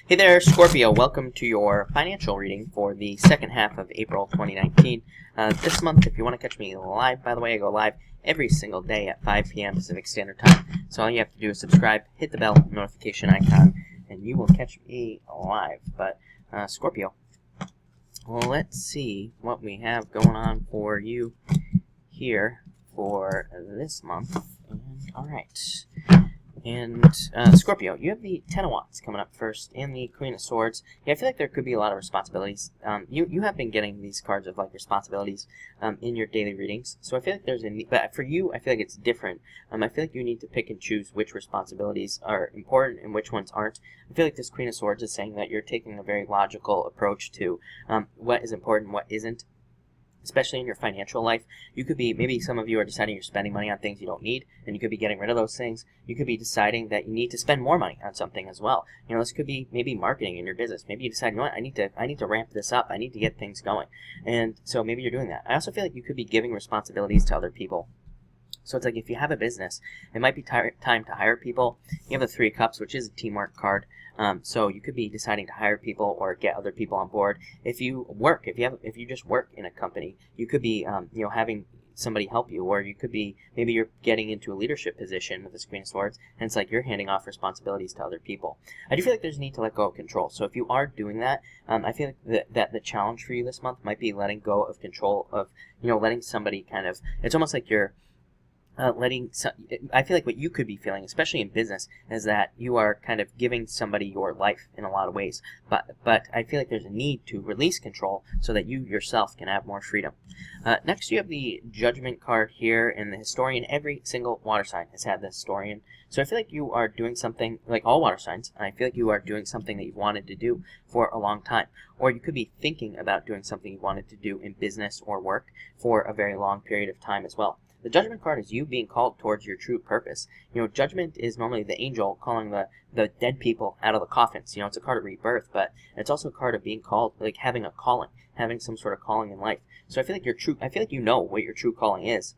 Hey there, Scorpio. Welcome to your financial reading for the second half of April 2019. This month, if you want to catch me live, by the way, I go live every single day at 5 p.m. Pacific Standard Time. So all you have to do is subscribe, hit the bell notification icon, and you will catch me live. But Scorpio, well, let's see what we have going on for you here for this month. All right. And Scorpio, you have the Ten of Wands coming up first, and the Queen of Swords. Yeah, I feel like there could be a lot of responsibilities. You have been getting these cards of like responsibilities in your daily readings. So I feel like there's a need, but for you, I feel like it's different. I feel like you need to pick and choose which responsibilities are important and which ones aren't. I feel like this Queen of Swords is saying that you're taking a very logical approach to what is important, what isn't. Especially in your financial life, you could be, maybe some of you are deciding you're spending money on things you don't need, and you could be getting rid of those things. You could be deciding that you need to spend more money on something as well. You know, this could be maybe marketing in your business. Maybe you decide, you know what, I need to ramp this up. I need to get things going. And so maybe you're doing that. I also feel like you could be giving responsibilities to other people. So it's like if you have a business, it might be time to hire people. You have the Three of Cups, which is a teamwork card. So you could be deciding to hire people or get other people on board. If you just work in a company, you could be having somebody help you, or you could be, maybe you're getting into a leadership position with this Queen of Swords, and it's like you're handing off responsibilities to other people. I do feel like there's a need to let go of control. So if you are doing that, I feel like that the challenge for you this month might be letting go of control of, letting somebody kind of, it's almost like you're I feel like what you could be feeling, especially in business, is that you are kind of giving somebody your life in a lot of ways. But I feel like there's a need to release control so that you yourself can have more freedom. Next, you have the Judgment card here, and the Historian. Every single water sign has had the Historian. So I feel like you are doing something, like all water signs, I feel like you are doing something that you've wanted to do for a long time. Or you could be thinking about doing something you wanted to do in business or work for a very long period of time as well. The Judgment card is you being called towards your true purpose. Judgment is normally the angel calling the dead people out of the coffins. It's a card of rebirth, but it's also a card of being called, like having a calling, having some sort of calling in life. So I feel like you know what your true calling is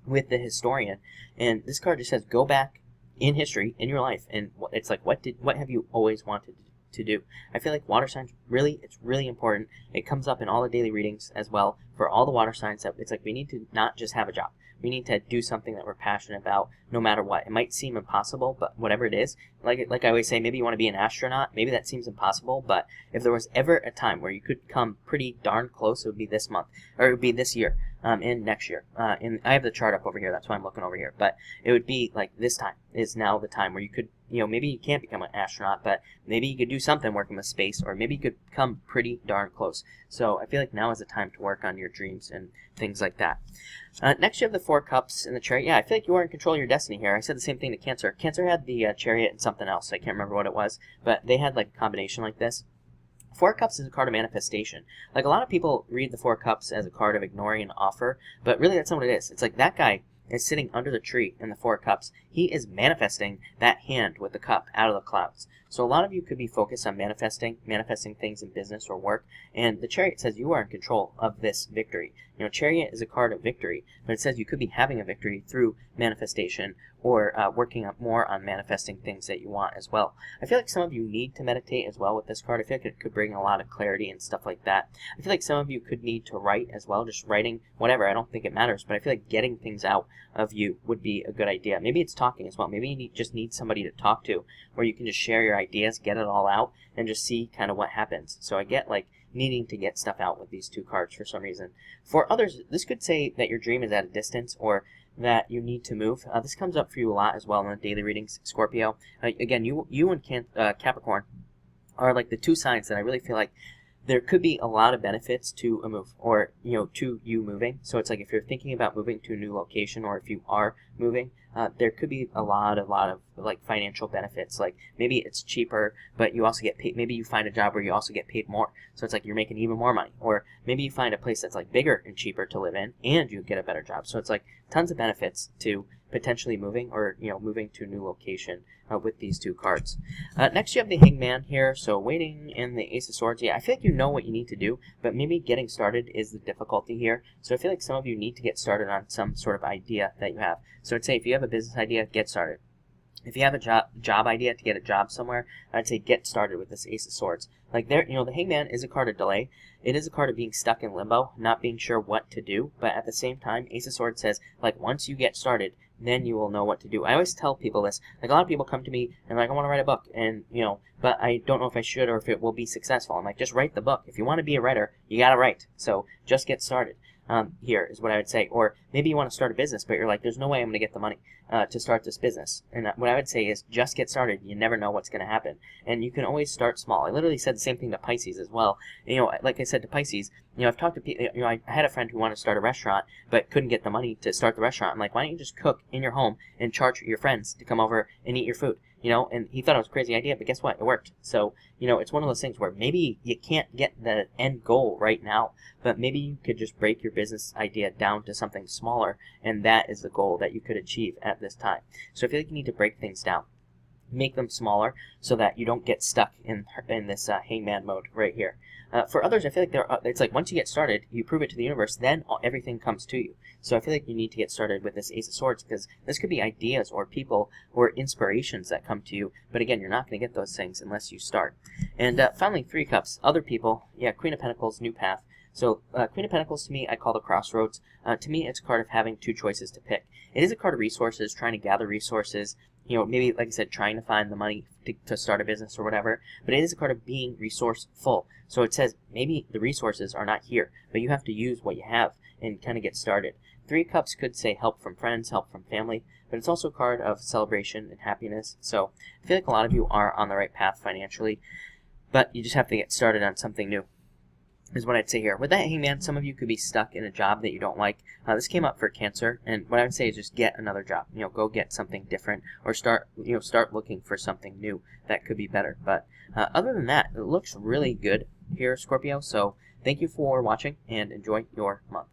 with the Historian. And this card just says, go back in history, in your life, and it's like, what have you always wanted to do? I feel like water signs, it's really important. It comes up in all the daily readings as well for all the water signs, that it's like we need to not just have a job. We need to do something that we're passionate about no matter what. It might seem impossible, but whatever it is, like I always say, maybe you want to be an astronaut. Maybe that seems impossible, but if there was ever a time where you could come pretty darn close, it would be this month, or it would be this year, and next year. And I have the chart up over here, that's why I'm looking over here. But it would be like this time is now the time where you could, maybe you can't become an astronaut, but maybe you could do something working with space, or maybe you could come pretty darn close. So I feel like now is the time to work on your dreams and things like that. Next, you have the Four Cups in the Chariot. Yeah, I feel like you are in control of your destiny here. I said the same thing to Cancer. Cancer had the Chariot and something else. I can't remember what it was, but they had like a combination like this. Four Cups is a card of manifestation. Like, a lot of people read the Four Cups as a card of ignoring an offer, but really that's not what it is. It's like that guy is sitting under the tree in the Four Cups. He is manifesting that hand with the cup out of the clouds. So a lot of you could be focused on manifesting things in business or work, and the Chariot says you are in control of this victory. Chariot is a card of victory, but it says you could be having a victory through manifestation, or working up more on manifesting things that you want as well. I feel like some of you need to meditate as well with this card. I feel like it could bring a lot of clarity and stuff like that. I feel like some of you could need to write as well, just writing, whatever. I don't think it matters, but I feel like getting things out of you would be a good idea. Maybe it's talking as well. Maybe you just need somebody to talk to, where you can just share your ideas, get it all out, and just see kind of what happens. So I get like needing to get stuff out with these two cards for some reason. For others, this could say that your dream is at a distance, or that you need to move. This comes up for you a lot as well in the daily readings, Scorpio. Again, you and Capricorn are like the two signs that I really feel like there could be a lot of benefits to a move, or to you moving. So it's like if you're thinking about moving to a new location, or if you are moving, there could be a lot of like financial benefits. Like maybe it's cheaper, but you also get paid. Maybe you find a job where you also get paid more, so it's like you're making even more money. Or maybe you find a place that's like bigger and cheaper to live in, and you get a better job. So it's like tons of benefits to potentially moving, or moving to a new location with these two cards. Next, you have the Hangman here, so waiting, and the Ace of Swords. Yeah, I feel like you know what you need to do, but maybe getting started is the difficulty here. So I feel like some of you need to get started on some sort of idea that you have. So I'd say if you have a business idea, get started. If you have a job idea to get a job somewhere, I'd say get started with this Ace of Swords. Like there, the Hangman is a card of delay. It is a card of being stuck in limbo, not being sure what to do. But at the same time, Ace of Swords says, like, once you get started, then you will know what to do. I always tell people this. Like, a lot of people come to me and like, I want to write a book, and but I don't know if I should or if it will be successful. I'm like, just write the book. If you want to be a writer, you gotta write. So just get started. Here is what I would say. Or maybe you want to start a business, but you're like, there's no way I'm going to get the money to start this business. And what I would say is just get started. You never know what's going to happen. And you can always start small. I literally said the same thing to Pisces as well. Like I said to Pisces, I've talked to people, I had a friend who wanted to start a restaurant, but couldn't get the money to start the restaurant. I'm like, why don't you just cook in your home and charge your friends to come over and eat your food? And he thought it was a crazy idea, but guess what? It worked. So, it's one of those things where maybe you can't get the end goal right now, but maybe you could just break your business idea down to something smaller, and that is the goal that you could achieve at this time. So I feel like you need to break things down. Make them smaller so that you don't get stuck in this hangman mode right here. For others, I feel like it's like once you get started, you prove it to the universe, then everything comes to you. So I feel like you need to get started with this Ace of Swords, because this could be ideas or people or inspirations that come to you. But again, you're not going to get those things unless you start. And finally, Three Cups. Other people, Queen of Pentacles, New Path. So Queen of Pentacles, to me, I call the crossroads. To me, it's a card of having two choices to pick. It is a card of resources, trying to gather resources. Maybe, like I said, trying to find the money to start a business or whatever. But it is a card of being resourceful. So it says maybe the resources are not here, but you have to use what you have and kind of get started. Three Cups could say help from friends, help from family, but it's also a card of celebration and happiness. So I feel like a lot of you are on the right path financially, but you just have to get started on something new, is what I'd say here. With that Hangman, some of you could be stuck in a job that you don't like. This came up for Cancer, and what I would say is just get another job. Go get something different, or start looking for something new that could be better. But other than that, it looks really good here, Scorpio. So thank you for watching, and enjoy your month.